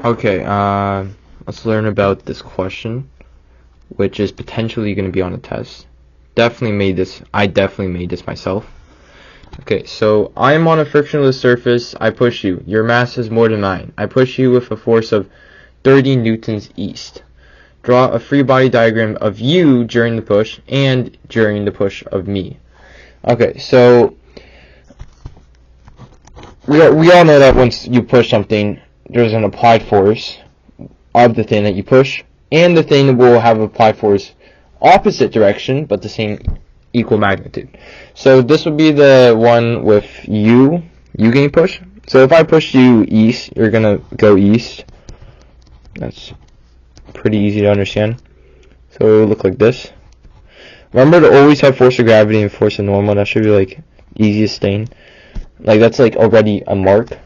Okay, let's learn about this question, which is potentially going to be on a test. I definitely made this myself. Okay, so I'm on a frictionless surface. I push you. Your mass is more than mine. I push you with a force of 30 newtons east. Draw a free body diagram of you during the push and during the push of me. Okay, so we all know that once you push something, there's an applied force of the thing that you push, and the thing will have applied force opposite direction, but the same equal magnitude. So this would be the one with you getting pushed. So if I push you east, you're gonna go east. That's pretty easy to understand. So it will look like this. Remember to always have force of gravity and force of normal. That should be like easiest thing. Like that's like already a mark.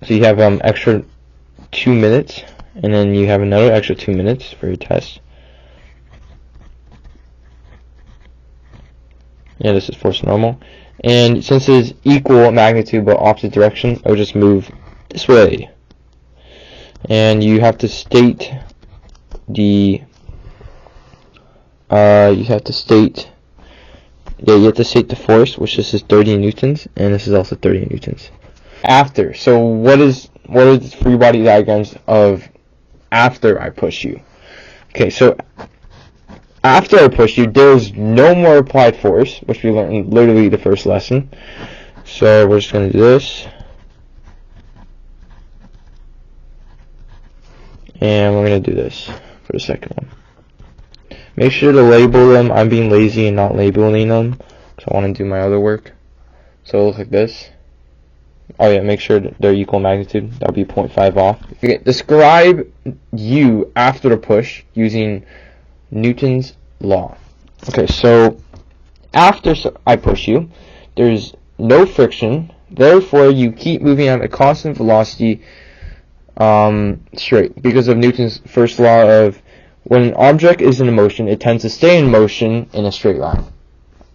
So you have extra 2 minutes, and then you have another extra 2 minutes for your test. Yeah, this is force normal. And since it's equal magnitude but opposite direction, I'll just move this way. And you have to state the force, which this is 30 newtons, and this is also 30 newtons. After, so what are the free body diagrams of after I push you? Okay, so after I push you, there's no more applied force, which we learned in literally the first lesson. So we're just going to do this. And we're going to do this for the second one. Make sure to label them. I'm being lazy and not labeling them, because I want to do my other work. So it'll look like this. Oh yeah, make sure that they're equal magnitude. That'll be 0.5 off. Okay, describe you after the push using Newton's law. Okay, so after I push you, there's no friction. Therefore, you keep moving at a constant velocity straight, because of Newton's first law of when an object is in motion, it tends to stay in motion in a straight line.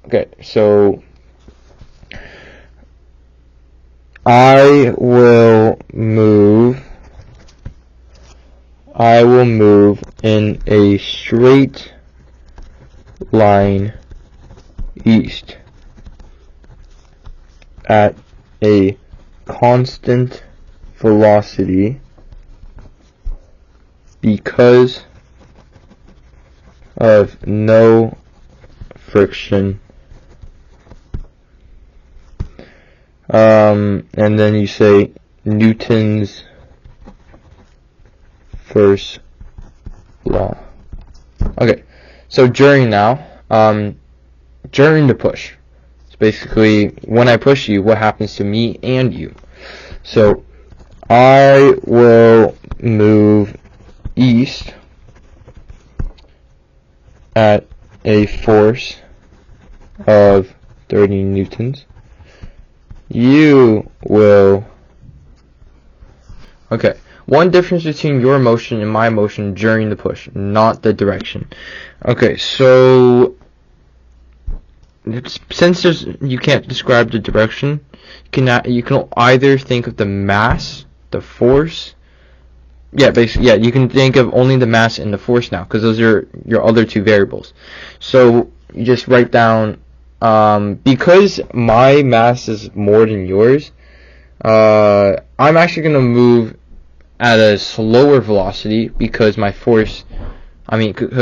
Okay, so I will move in a straight line east at a constant velocity because of no friction. And then you say Newton's first law. Okay, so during the push, it's basically when I push you, what happens to me and you. So I will move east at a force of 30 newtons. You will... Okay, one difference between your motion and my motion during the push, not the direction. Okay, so since you can't describe the direction, you can either think of the mass, the force. Yeah, basically, yeah, you can think of only the mass and the force now, because those are your other two variables. So you just write down, because my mass is more than yours, I'm actually going to move at a slower velocity because because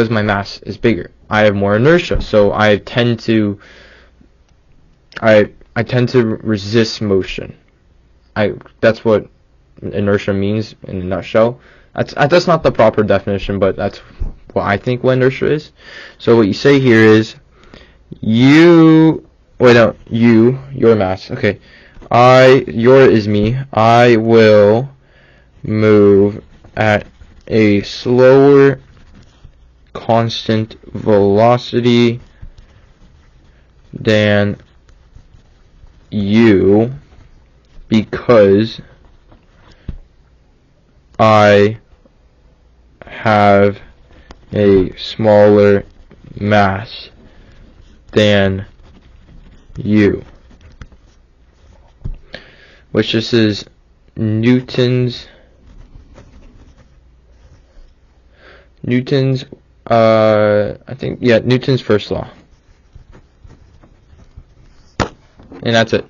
my mass is bigger. I have more inertia, so I tend to resist motion. That's what inertia means in a nutshell. That's not the proper definition, but that's what I think what inertia is. So what you say here is your mass. Okay, your is me. I will move at a slower constant velocity than you because I have a smaller mass than you, which this is Newton's Newton's, I think, yeah, Newton's first law. And that's it.